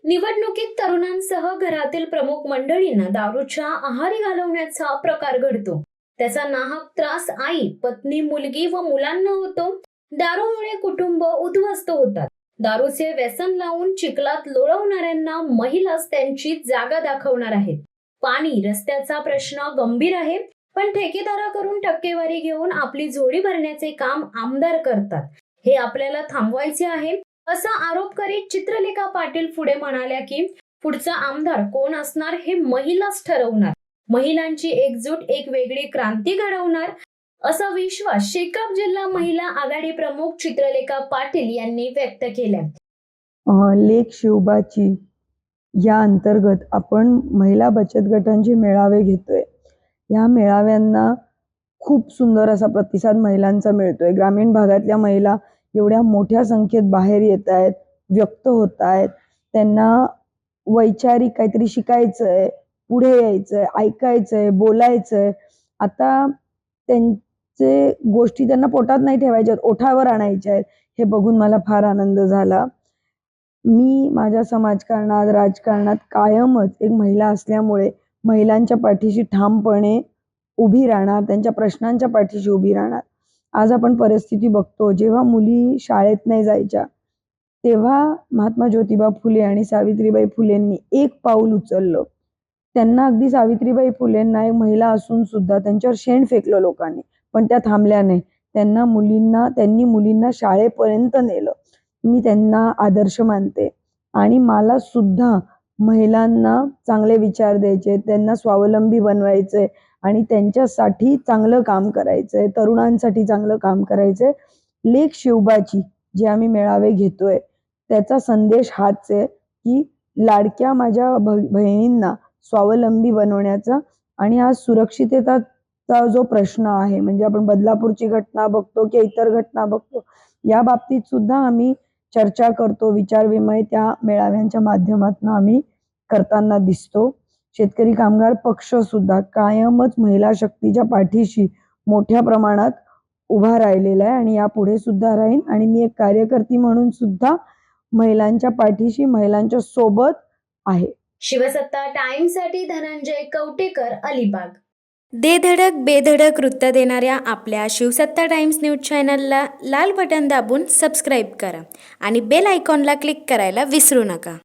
निवडणुकीत तरुणांसह घरातील प्रमुख मंडळींना दारूच्या आहारी घालवण्याचा प्रकार घडतो. त्याचा नाहक त्रास आई, पत्नी, मुलगी व मुलांना होतो. दारूमुळे कुटुंब उद्ध्वस्त होतात. दारूचे व्यसन लावून चिखलात लोळवणाऱ्यांना महिलाच त्यांची जागा दाखवणार आहेत. पाणी, रस्त्याचा प्रश्न गंभीर आहे, पण ठेकेदाराकडून टक्केवारी घेऊन आपली झोळी भरण्याचे काम आमदार करतात. हे आपल्याला थांबवायचे आहे, असा आरोप करीत चित्रलेखा पाटील पुढे म्हणाल्या की पुढचा आमदार कोण असणार हे महिलाच ठरवणार. महिलांची एकजूट एक वेगळी क्रांती घडवणार, असा विश्वास शेकाप जिल्हा महिला आघाडी प्रमुख चित्रलेखा पाटील यांनी व्यक्त केलाय. लेक शिवबाची या अंतर्गत आपण महिला बचत गटांचे मेळावे घेतोय. या मेळाव्यांना खूप सुंदर असा प्रतिसाद महिलांचा मिळतोय. ग्रामीण भागातल्या महिला एवढ्या मोठ्या संख्येत बाहेर येत आहेत, व्यक्त होत आहेत. त्यांना वैचारिक काहीतरी शिकायचंय, पुढे यायचंय, ऐकायचंय, बोलायचंय. आता त्यांचे गोष्टी त्यांना पोटात नाही ठेवायच्यात, ओठावर आणायच्या आहेत. हे बघून मला फार आनंद झाला. मी माझ्या समाजकारणात, राजकारणात कायमच एक महिला असल्यामुळे महिलांच्या पाठीशी ठामपणे उभी राहणार, त्यांच्या प्रश्नांच्या पाठीशी उभी राहणार. आज आपण परिस्थिती बघतो, जेव्हा मुली शाळेत नाही जायच्या तेव्हा महात्मा ज्योतिबा फुले आणि सावित्रीबाई फुलेंनी एक पाऊल उचललं. त्यांना अगदी सावित्रीबाई फुलेंना एक महिला असून सुद्धा त्यांच्यावर शेण फेकलं लोकांनी, पण त्या थांबल्या नाही. त्यांनी मुलींना शाळेपर्यंत नेलं. मी त्यांना आदर्श मानते आणि मला सुद्धा महिलांना चांगले विचार द्यायचे, त्यांना स्वावलंबी बनवायचे आणि त्यांच्यासाठी चांगलं काम करायचंय, तरुणांसाठी चांगलं काम करायचंय. लेक शिवबाची जे आम्ही मेळावे घेतोय त्याचा संदेश हाच आहे की लाडक्या माझ्या बहिणींना स्वावलंबी बनवण्याचा. आणि आज सुरक्षिततेचा जो प्रश्न आहे, म्हणजे आपण बदलापूरची घटना बघतो की इतर घटना बघतो, या बाबतीत सुद्धा आम्ही चर्चा करतो, विचारविनिमय त्या मेळाव्यांच्या माध्यमातून आम्ही करताना दिसतो. शेतकरी कामगार पक्ष सुद्धा कायमच महिला शक्तीच्या पाठीशी मोठ्या प्रमाणात उभा राहिलेला आहे आणि यापुढे सुद्धा राहीन. आणि मी एक कार्यकर्ती म्हणून सुद्धा महिलांच्या पाठीशी, महिलांच्या सोबत आहे. शिवसत्ता टाइम्ससाठी धनंजय कवटेकर, अलिबाग. दे धडक बेधडक वृत्त देणाऱ्या आपल्या शिवसत्ता टाइम्स न्यूज चॅनलला लाल बटन दाबून सबस्क्राईब करा आणि बेल आयकॉनला क्लिक करायला विसरू नका.